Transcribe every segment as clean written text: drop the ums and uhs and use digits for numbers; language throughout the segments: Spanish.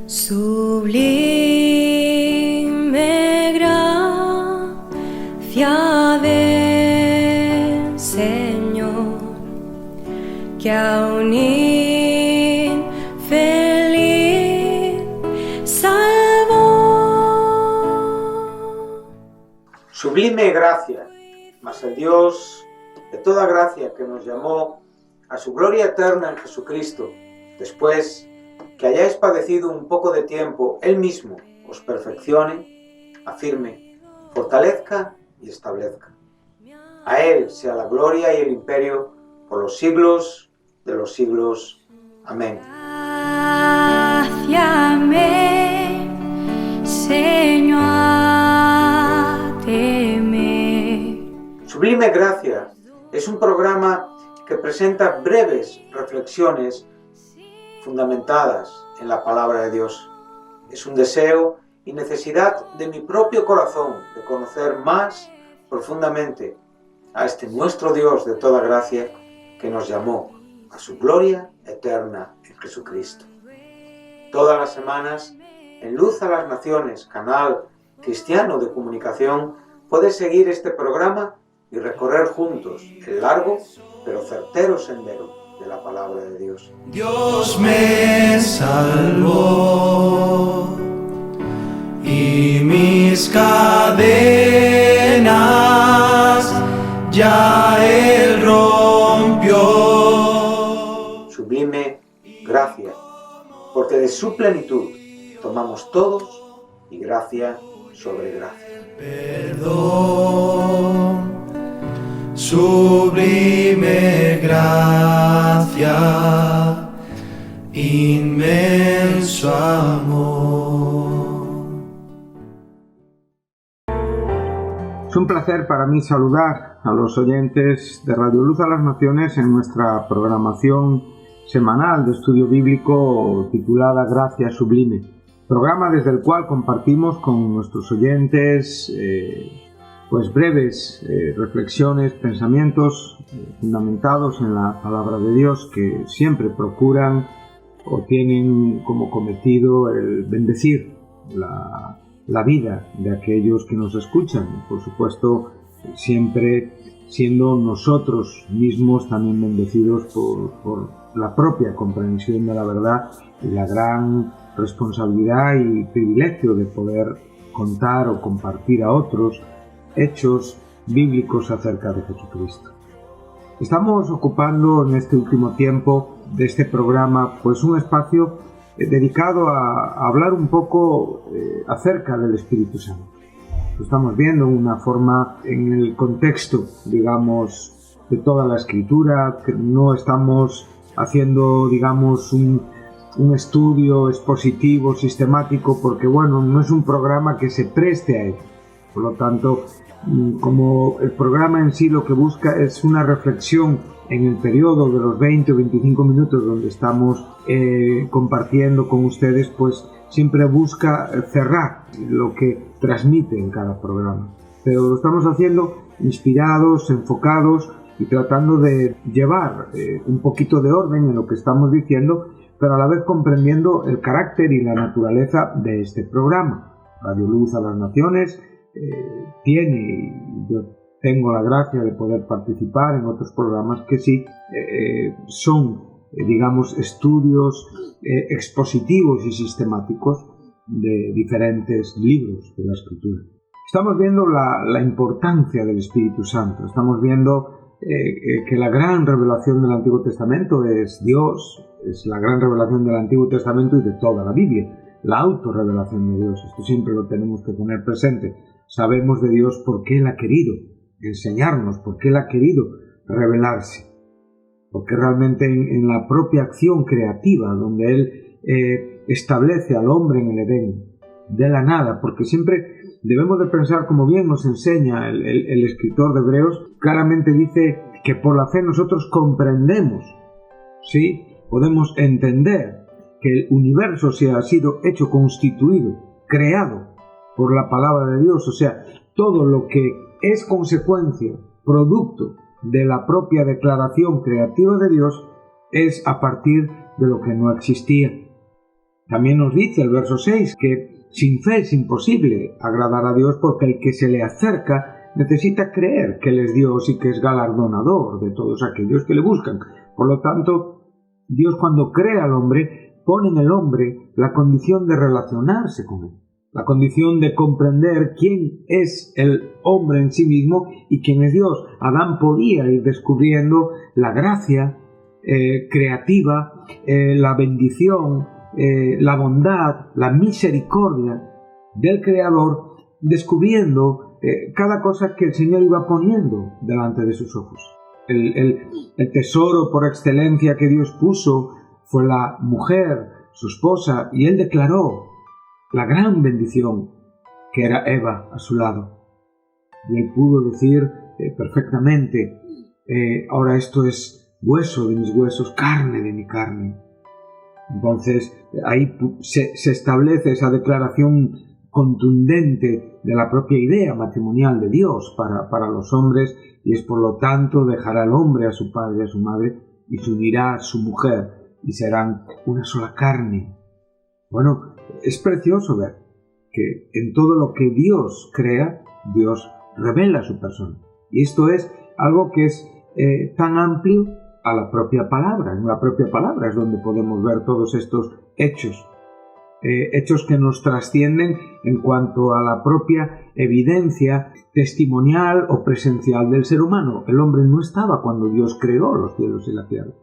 Sublime gracia del Señor, que a un infeliz salvó. Sublime gracia, mas el Dios de toda gracia que nos llamó a su gloria eterna en Jesucristo, después que hayáis padecido un poco de tiempo, Él mismo os perfeccione, afirme, fortalezca y establezca. A Él sea la gloria y el imperio por los siglos de los siglos. Amén. Gracia me enseñó a temer. Sublime Gracia es un programa que presenta breves reflexiones fundamentadas en la palabra de Dios. Es un deseo y necesidad de mi propio corazón de conocer más profundamente a este nuestro Dios de toda gracia que nos llamó a su gloria eterna en Jesucristo. Todas las semanas, en Luz a las Naciones, canal cristiano de comunicación, puedes seguir este programa y recorrer juntos el largo pero certero sendero de la palabra de Dios. Dios me salvó y mis cadenas ya Él rompió. Sublime gracia, porque de su plenitud tomamos todos y gracia sobre gracia. Perdón, sublime gracia, inmenso amor. Es un placer para mí saludar a los oyentes de Radio Luz a las Naciones en nuestra programación semanal de estudio bíblico titulada Gracia Sublime, programa desde el cual compartimos con nuestros oyentes breves reflexiones, pensamientos fundamentados en la palabra de Dios, que siempre procuran o tienen como cometido el bendecir la vida de aquellos que nos escuchan, y por supuesto siempre siendo nosotros mismos también bendecidos por la propia comprensión de la verdad y la gran responsabilidad y privilegio de poder contar o compartir a otros hechos bíblicos acerca de Jesucristo. Estamos ocupando en este último tiempo de este programa un espacio dedicado a hablar un poco acerca del Espíritu Santo. Lo estamos viendo de una forma en el contexto, digamos, de toda la Escritura, que no estamos haciendo, digamos, un estudio expositivo, sistemático, porque, no es un programa que se preste a ello. Por lo tanto, como el programa en sí lo que busca es una reflexión en el periodo de los 20 o 25 minutos donde estamos compartiendo con ustedes, siempre busca cerrar lo que transmite en cada programa. Pero lo estamos haciendo inspirados, enfocados y tratando de llevar un poquito de orden en lo que estamos diciendo, pero a la vez comprendiendo el carácter y la naturaleza de este programa. Radio Luz a las Naciones yo tengo la gracia de poder participar en otros programas que sí son, digamos, estudios expositivos y sistemáticos de diferentes libros de la Escritura. Estamos viendo la importancia del Espíritu Santo, estamos viendo que la gran revelación del Antiguo Testamento es Dios, es la gran revelación del Antiguo Testamento y de toda la Biblia, la autorrevelación de Dios. Esto siempre lo tenemos que tener presente. Sabemos de Dios porque Él ha querido enseñarnos, porque Él ha querido revelarse, porque realmente en la propia acción creativa donde Él establece al hombre en el Edén, de la nada, porque siempre debemos de pensar, como bien nos enseña el escritor de Hebreos, claramente dice que por la fe nosotros comprendemos, ¿sí? Podemos entender que el universo ha sido hecho, constituido, creado por la palabra de Dios, o sea, todo lo que es consecuencia, producto de la propia declaración creativa de Dios, es a partir de lo que no existía. También nos dice el verso 6 que sin fe es imposible agradar a Dios, porque el que se le acerca necesita creer que Él es Dios y que es galardonador de todos aquellos que le buscan. Por lo tanto, Dios, cuando crea al hombre, pone en el hombre la condición de relacionarse con Él, la condición de comprender quién es el hombre en sí mismo y quién es Dios. Adán podía ir descubriendo la gracia creativa, la bendición, la bondad, la misericordia del Creador, descubriendo cada cosa que el Señor iba poniendo delante de sus ojos. El tesoro por excelencia que Dios puso fue la mujer, su esposa, y Él declaró la gran bendición que era Eva a su lado. Y Él pudo decir perfectamente, ahora esto es hueso de mis huesos, carne de mi carne. Entonces ahí se establece esa declaración contundente de la propia idea matrimonial de Dios para los hombres, y es por lo tanto dejará el hombre a su padre y a su madre y se unirá a su mujer y serán una sola carne. Bueno, es precioso ver que en todo lo que Dios crea, Dios revela su persona, y esto es algo que es tan amplio a la propia palabra. En la propia palabra es donde podemos ver todos estos hechos que nos trascienden en cuanto a la propia evidencia testimonial o presencial del ser humano. El hombre no estaba cuando Dios creó los cielos y la tierra.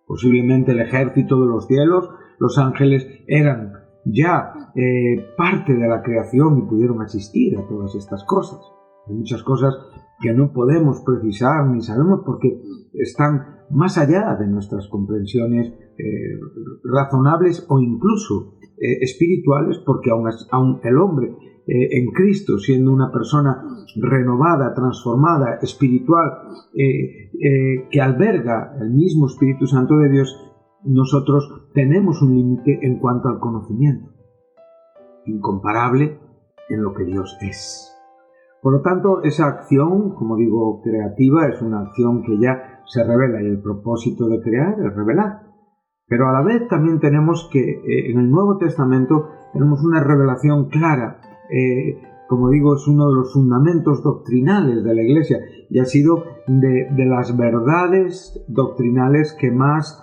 Posiblemente el ejército de los cielos, los ángeles, eran ya parte de la creación y pudieron asistir a todas estas cosas. Hay muchas cosas que no podemos precisar ni sabemos porque están más allá de nuestras comprensiones razonables o incluso espirituales, porque aun el hombre en Cristo, siendo una persona renovada, transformada, espiritual, que alberga el mismo Espíritu Santo de Dios, nosotros tenemos un límite en cuanto al conocimiento, incomparable en lo que Dios es. Por lo tanto, esa acción, como digo, creativa, es una acción que ya se revela, y el propósito de crear es revelar. Pero a la vez también tenemos que, en el Nuevo Testamento, tenemos una revelación clara. Como digo, es uno de los fundamentos doctrinales de la Iglesia y ha sido de las verdades doctrinales que más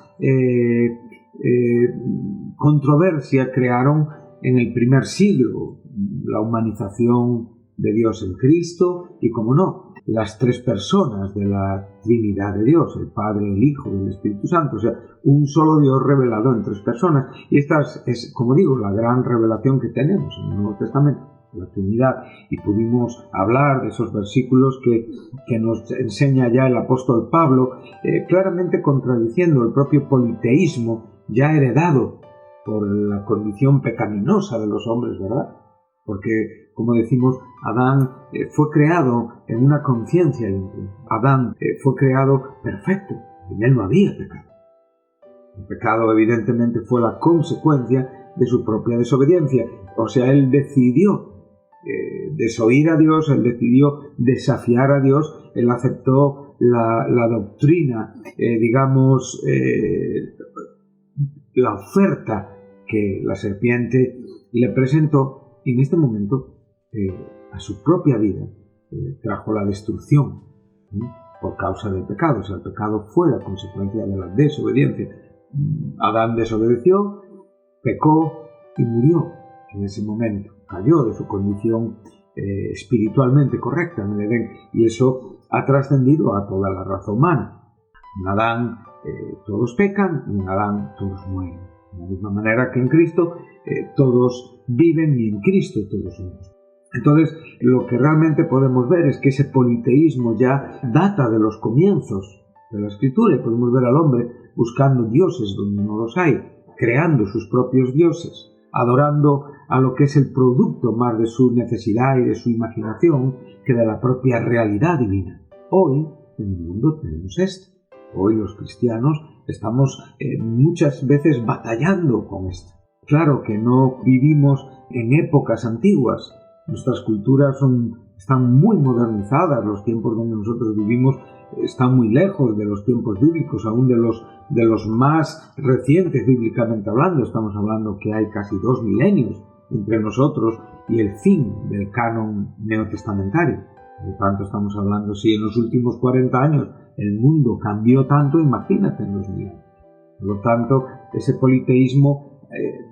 controversia crearon en el primer siglo. La humanización de Dios en Cristo y, como no, las tres personas de la Trinidad de Dios, el Padre, el Hijo y el Espíritu Santo, o sea, un solo Dios revelado en tres personas. Y esta es, como digo, la gran revelación que tenemos en el Nuevo Testamento, la Trinidad. Y pudimos hablar de esos versículos que nos enseña ya el apóstol Pablo, claramente contradiciendo el propio politeísmo ya heredado por la condición pecaminosa de los hombres, ¿verdad? Porque, como decimos, Adán fue creado en una conciencia limpia. Adán fue creado perfecto. En él no había pecado. El pecado, evidentemente, fue la consecuencia de su propia desobediencia. O sea, él decidió desoír a Dios, él decidió desafiar a Dios, él aceptó la doctrina, la oferta que la serpiente le presentó. Y en este momento, a su propia vida, trajo la destrucción por causa del pecado. O sea, el pecado fue la consecuencia de la desobediencia. Adán desobedeció, pecó y murió en ese momento. Cayó de su condición espiritualmente correcta en el Edén. Y eso ha trascendido a toda la raza humana. En Adán todos pecan y en Adán todos mueren. De la misma manera que en Cristo todos viven y en Cristo todos somos. Entonces, lo que realmente podemos ver es que ese politeísmo ya data de los comienzos de la Escritura, y podemos ver al hombre buscando dioses donde no los hay, creando sus propios dioses, adorando a lo que es el producto más de su necesidad y de su imaginación que de la propia realidad divina. Hoy en el mundo tenemos esto. Hoy los cristianos estamos muchas veces batallando con esto. Claro que no vivimos en épocas antiguas. Nuestras culturas son están muy modernizadas. Los tiempos donde nosotros vivimos están muy lejos de los tiempos bíblicos, aún de los más recientes bíblicamente hablando. Estamos hablando que hay casi 2 milenios entre nosotros y el fin del canon neotestamentario. Por lo tanto, estamos hablando, si en los últimos 40 años el mundo cambió tanto, imagínate en 2000 años. Por lo tanto, ese politeísmo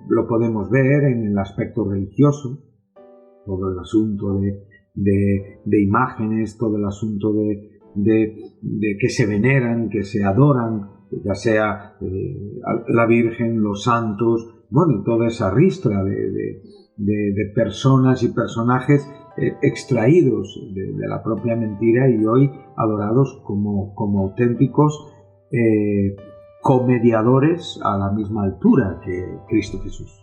lo podemos ver en el aspecto religioso, todo el asunto de imágenes, todo el asunto de que se veneran, que se adoran, ya sea la Virgen, los santos, bueno, y toda esa ristra de personas y personajes extraídos de la propia mentira y hoy adorados como auténticos comediadores a la misma altura que Cristo Jesús.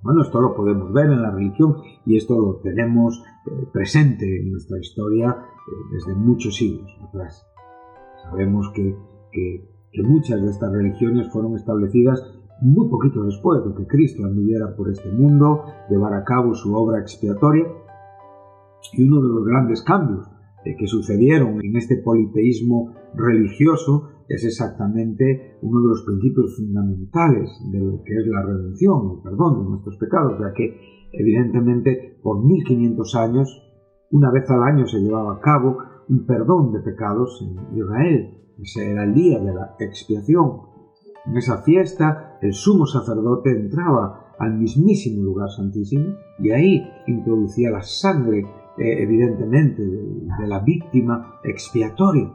Bueno, esto lo podemos ver en la religión y esto lo tenemos presente en nuestra historia desde muchos siglos atrás. Sabemos que muchas de estas religiones fueron establecidas muy poquito después de que Cristo anduviera por este mundo, llevara a cabo su obra expiatoria, y uno de los grandes cambios que sucedieron en este politeísmo religioso es exactamente uno de los principios fundamentales de lo que es la redención, el perdón de nuestros pecados, ya que evidentemente por 1500 años, una vez al año se llevaba a cabo un perdón de pecados en Israel. Ese era el día de la expiación. En esa fiesta el sumo sacerdote entraba al mismísimo lugar santísimo y ahí introducía la sangre evidentemente de la víctima expiatoria,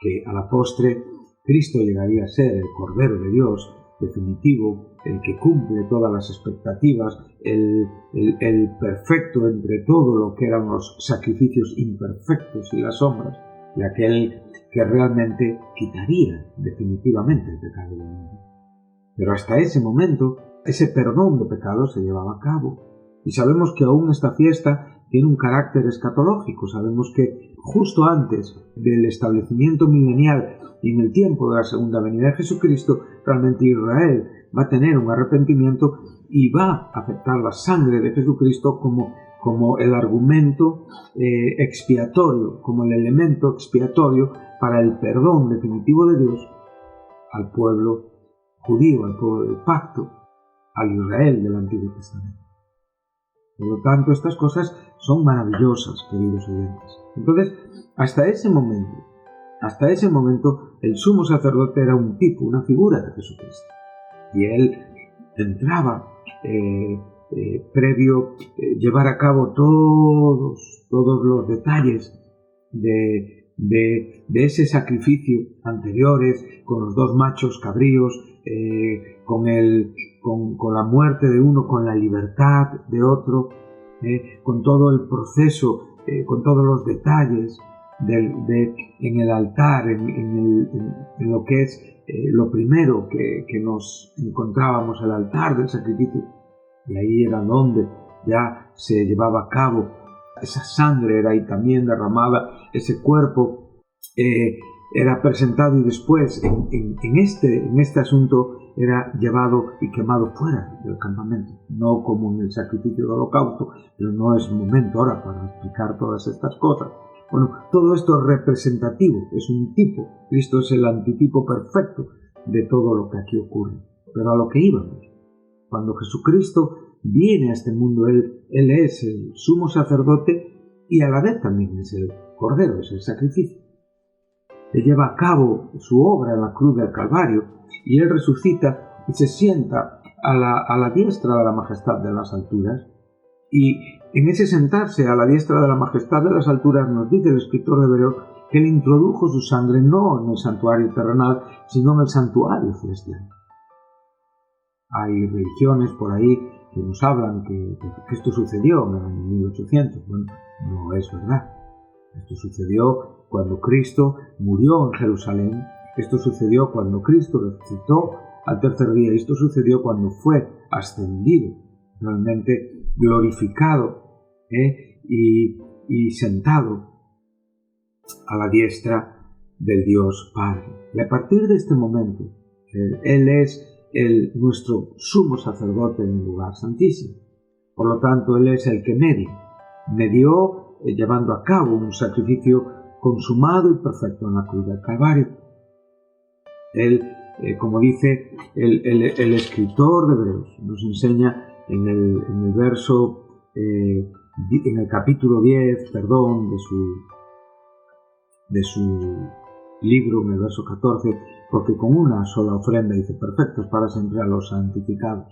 que a la postre Cristo llegaría a ser el Cordero de Dios definitivo, el que cumple todas las expectativas, el perfecto entre todo lo que eran los sacrificios imperfectos y las sombras, y aquel que realmente quitaría definitivamente el pecado del mundo. Pero hasta ese momento, ese perdón de pecados se llevaba a cabo. Y sabemos que aún esta fiesta tiene un carácter escatológico. Sabemos que justo antes del establecimiento milenial y en el tiempo de la segunda venida de Jesucristo, realmente Israel va a tener un arrepentimiento y va a aceptar la sangre de Jesucristo como el argumento expiatorio, como el elemento expiatorio para el perdón definitivo de Dios al pueblo judío, al pueblo del pacto, al Israel del Antiguo Testamento. Por lo tanto, estas cosas son maravillosas, queridos oyentes. Entonces, hasta ese momento, el sumo sacerdote era un tipo, una figura de Jesucristo. Y él entraba previo llevar a cabo todos los detalles de ese sacrificio anteriores, con los 2 machos cabríos, con la muerte de uno, con la libertad de otro, con todo el proceso, con todos los detalles en el altar, en lo que es lo primero que nos encontrábamos, el altar del sacrificio. Y ahí era donde ya se llevaba a cabo, esa sangre era ahí también derramada, ese cuerpo era presentado y después en este asunto era llevado y quemado fuera del campamento, no como en el sacrificio del holocausto, pero no es momento ahora para explicar todas estas cosas. Bueno, todo esto es representativo, es un tipo. Cristo es el antitipo perfecto de todo lo que aquí ocurre. Pero a lo que íbamos, cuando Jesucristo viene a este mundo, Él es el sumo sacerdote y a la vez también es el Cordero, es el sacrificio. Él lleva a cabo su obra en la cruz del Calvario y Él resucita y se sienta a la diestra de la majestad de las alturas. Y en ese sentarse a la diestra de la majestad de las alturas nos dice el escritor de Hebreos que Él introdujo su sangre no en el santuario terrenal, sino en el santuario celestial. Hay religiones por ahí que nos hablan que esto sucedió en el año 1800. Bueno, no es verdad. Esto sucedió cuando Cristo murió en Jerusalén. Esto sucedió cuando Cristo resucitó al tercer día. Esto sucedió cuando fue ascendido, realmente glorificado y sentado a la diestra del Dios Padre. Y a partir de este momento, Él es nuestro sumo sacerdote en el lugar santísimo. Por lo tanto, Él es el que medió llevando a cabo un sacrificio consumado y perfecto en la cruz del Calvario. Él, como dice el escritor de Hebreos, nos enseña en el verso, en el capítulo 10, de su libro, en el verso 14, porque con una sola ofrenda, dice, perfectos para siempre a los santificados.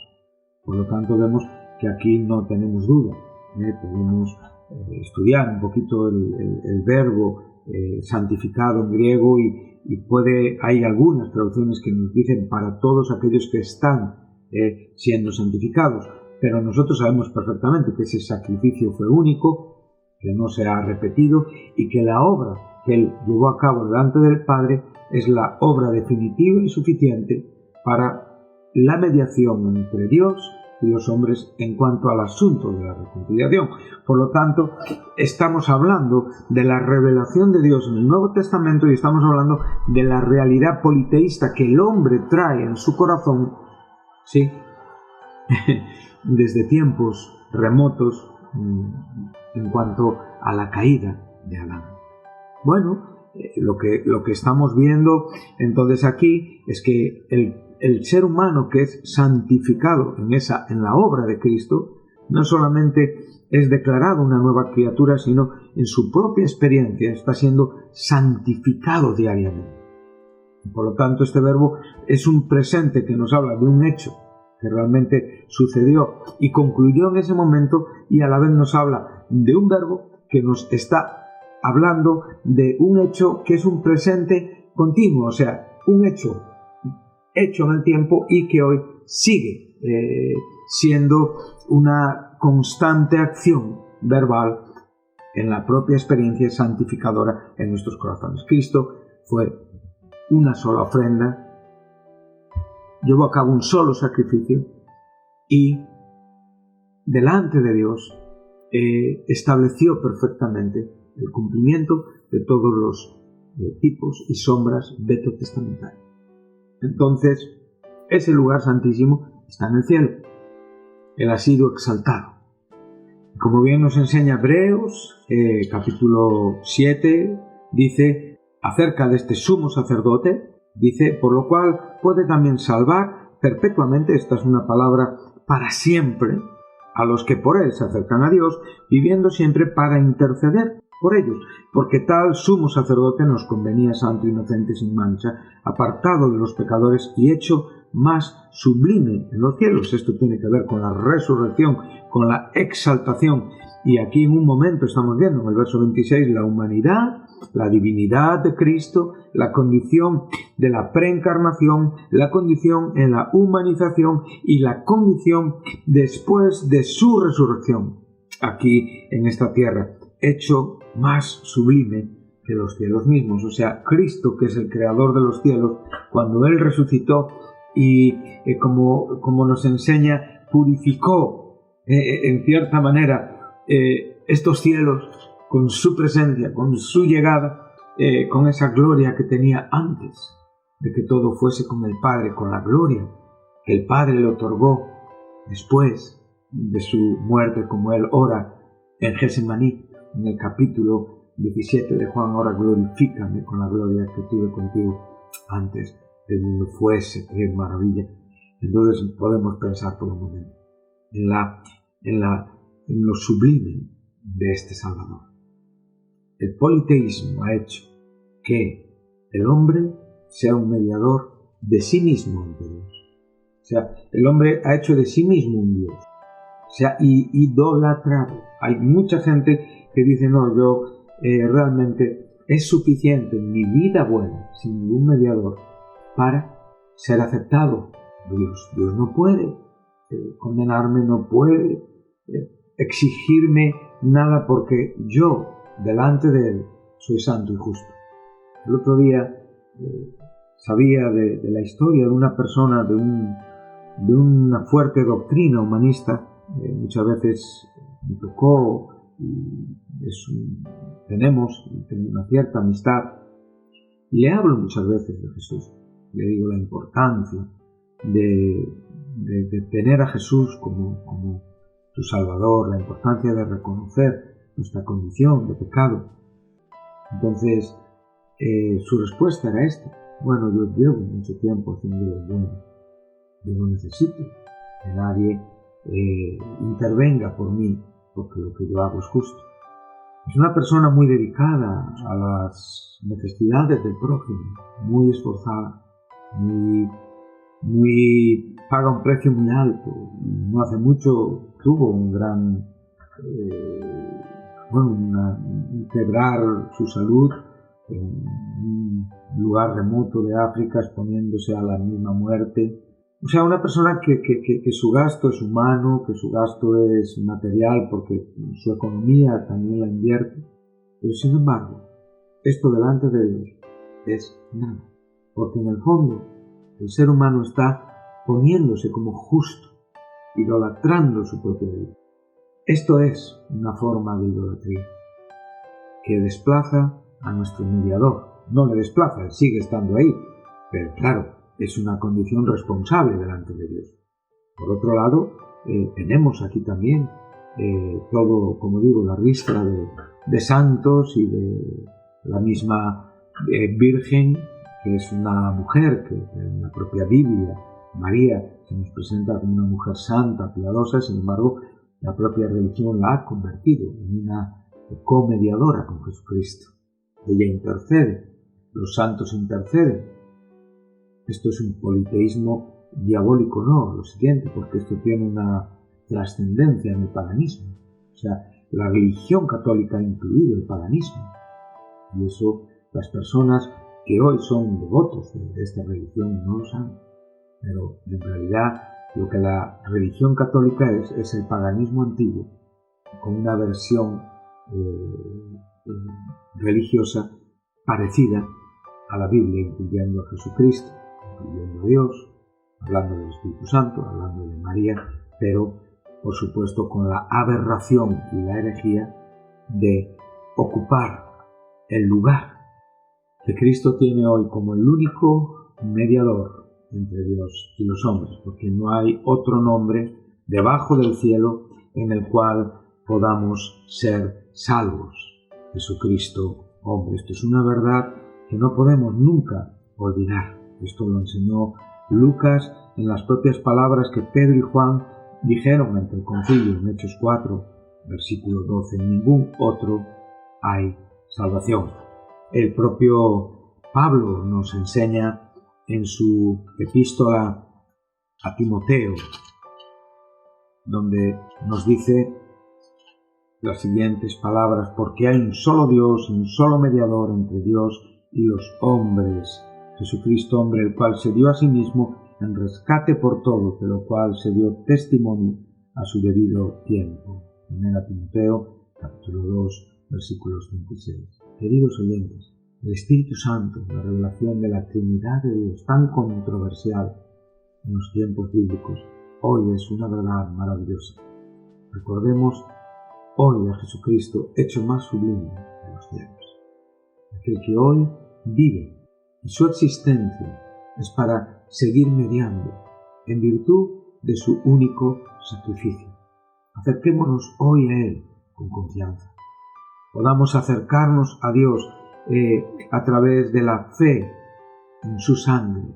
Por lo tanto, vemos que aquí no tenemos duda. Podemos estudiar un poquito el verbo santificado en griego y hay algunas traducciones que nos dicen para todos aquellos que están siendo santificados, pero nosotros sabemos perfectamente que ese sacrificio fue único, que no se ha repetido y que la obra que él llevó a cabo delante del Padre es la obra definitiva y suficiente para la mediación entre Dios y los hombres en cuanto al asunto de la reconciliación. Por lo tanto, estamos hablando de la revelación de Dios en el Nuevo Testamento y estamos hablando de la realidad politeísta que el hombre trae en su corazón, ¿sí? Desde tiempos remotos en cuanto a la caída de Adán. Bueno, lo que estamos viendo entonces aquí es que el ser humano que es santificado en la obra de Cristo no solamente es declarado una nueva criatura, sino en su propia experiencia está siendo santificado diariamente. Por lo tanto, este verbo es un presente que nos habla de un hecho que realmente sucedió y concluyó en ese momento, y a la vez nos habla de un verbo que nos está hablando de un hecho que es un presente continuo, o sea, un hecho en el tiempo y que hoy sigue siendo una constante acción verbal en la propia experiencia santificadora en nuestros corazones. Cristo fue una sola ofrenda, llevó a cabo un solo sacrificio y delante de Dios estableció perfectamente el cumplimiento de todos los tipos y sombras veterotestamentarias. Entonces, ese lugar santísimo está en el cielo. Él ha sido exaltado. Como bien nos enseña Hebreos, capítulo 7, dice acerca de este sumo sacerdote, dice, por lo cual puede también salvar perpetuamente, esta es una palabra para siempre, a los que por él se acercan a Dios, viviendo siempre para interceder por ellos, porque tal sumo sacerdote nos convenía santo, inocente, sin mancha, apartado de los pecadores y hecho más sublime en los cielos. Esto tiene que ver con la resurrección, con la exaltación. Y aquí en un momento estamos viendo en el verso 26 la humanidad, la divinidad de Cristo, la condición de la preencarnación, la condición en la humanización y la condición después de su resurrección aquí en esta tierra, hecho más sublime que los cielos mismos. O sea, Cristo, que es el creador de los cielos, cuando Él resucitó y como nos enseña, purificó en cierta manera estos cielos con su presencia, con su llegada, con esa gloria que tenía antes de que todo fuese con el Padre, con la gloria que el Padre le otorgó después de su muerte, como Él ora en Getsemaní, en el capítulo 17 de Juan, ahora glorifícame con la gloria que tuve contigo antes del mundo fuese, qué maravilla. Entonces podemos pensar por un momento en lo sublime de este Salvador. El politeísmo ha hecho que el hombre sea un mediador de sí mismo ante Dios. O sea, el hombre ha hecho de sí mismo un Dios. Se ha idolatrado. Hay mucha gente que dice, no, yo realmente es suficiente mi vida buena, sin ningún mediador, para ser aceptado por Dios. Dios no puede condenarme, no puede exigirme nada porque yo, delante de Él, soy santo y justo. El otro día sabía de la historia de una persona de una fuerte doctrina humanista. Muchas veces me tocó y tenemos una cierta amistad. Le hablo muchas veces de Jesús. Le digo la importancia de tener a Jesús como tu Salvador, la importancia de reconocer nuestra condición de pecado. Entonces, su respuesta era esta: bueno, yo llevo mucho tiempo haciendo lo bueno, yo no necesito que nadie intervenga por mí, porque lo que yo hago es justo. Es una persona muy dedicada a las necesidades del prójimo, muy esforzada, paga un precio muy alto. No hace mucho tuvo un gran quebrar su salud en un lugar remoto de África, exponiéndose a la misma muerte. O sea, una persona que su gasto es humano, que su gasto es material, porque su economía también la invierte. Pero sin embargo, esto delante de Dios es nada. Porque en el fondo, el ser humano está poniéndose como justo, idolatrando su propia vida. Esto es una forma de idolatría que desplaza a nuestro mediador. No le desplaza, él sigue estando ahí, pero claro, es una condición responsable delante de Dios. Por otro lado, tenemos aquí también todo, como digo, la ristra de santos y de la misma Virgen, que es una mujer que en la propia Biblia, María, se nos presenta como una mujer santa, piadosa. Sin embargo, la propia religión la ha convertido en una comediadora con Jesucristo. Ella intercede, los santos interceden. Esto es un politeísmo diabólico, no, lo siguiente, porque esto tiene una trascendencia en el paganismo. O sea, la religión católica ha incluido el paganismo. Y eso, las personas que hoy son devotos de esta religión no lo saben. Pero en realidad lo que la religión católica es el paganismo antiguo, con una versión religiosa parecida a la Biblia, incluyendo a Jesucristo, incluyendo a Dios, hablando del Espíritu Santo, hablando de María, pero por supuesto con la aberración y la herejía de ocupar el lugar que Cristo tiene hoy como el único mediador entre Dios y los hombres, porque no hay otro nombre debajo del cielo en el cual podamos ser salvos. Jesucristo, hombre. Esto es una verdad que no podemos nunca olvidar. Esto lo enseñó Lucas en las propias palabras que Pedro y Juan dijeron ante el concilio en Hechos 4, versículo 12. En ningún otro hay salvación. El propio Pablo nos enseña en su epístola a Timoteo, donde nos dice las siguientes palabras: porque hay un solo Dios, un solo mediador entre Dios y los hombres, Jesucristo hombre, el cual se dio a sí mismo en rescate por todos, de lo cual se dio testimonio a su debido tiempo. 1 Timoteo, capítulo 2, versículos 26. Queridos oyentes, el Espíritu Santo, la revelación de la Trinidad de Dios, tan controversial en los tiempos bíblicos, hoy es una verdad maravillosa. Recordemos hoy a Jesucristo, hecho más sublime de los cielos. Aquel que hoy vive, y su existencia es para seguir mediando en virtud de su único sacrificio. Acerquémonos hoy a Él con confianza. Podamos acercarnos a Dios a través de la fe en su sangre,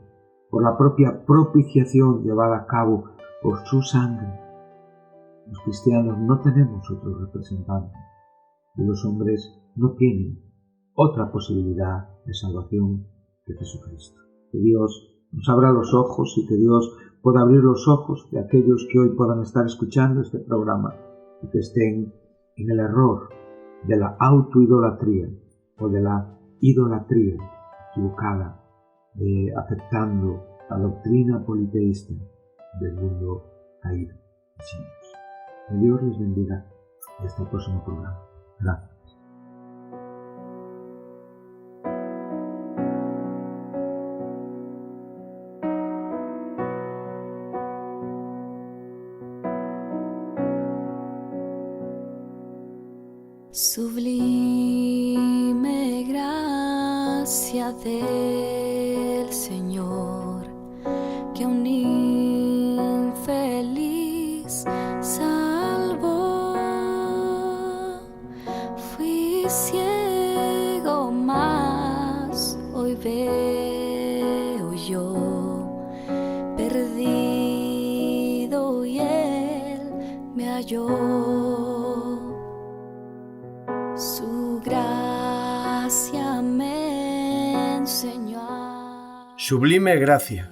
por la propia propiciación llevada a cabo por su sangre. Los cristianos no tenemos otro representante y los hombres no tienen otra posibilidad de salvación que Jesucristo. Que Dios nos abra los ojos y que Dios pueda abrir los ojos de aquellos que hoy puedan estar escuchando este programa y que estén en el error de la autoidolatría o de la idolatría equivocada, aceptando la doctrina politeísta del mundo caído. Que Dios les bendiga. Hasta el próximo programa. Gracias. Sublime gracia del Señor, que un infeliz salvó yo. Su gracia me enseñó a Sublime gracia.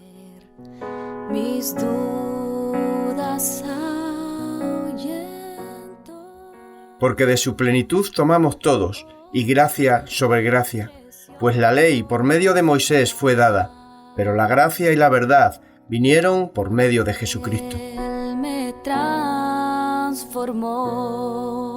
mis dudas ahuyentó. Porque de su plenitud tomamos todos, y gracia sobre gracia, pues la ley por medio de Moisés fue dada, pero la gracia y la verdad vinieron por medio de Jesucristo. Él me transformó.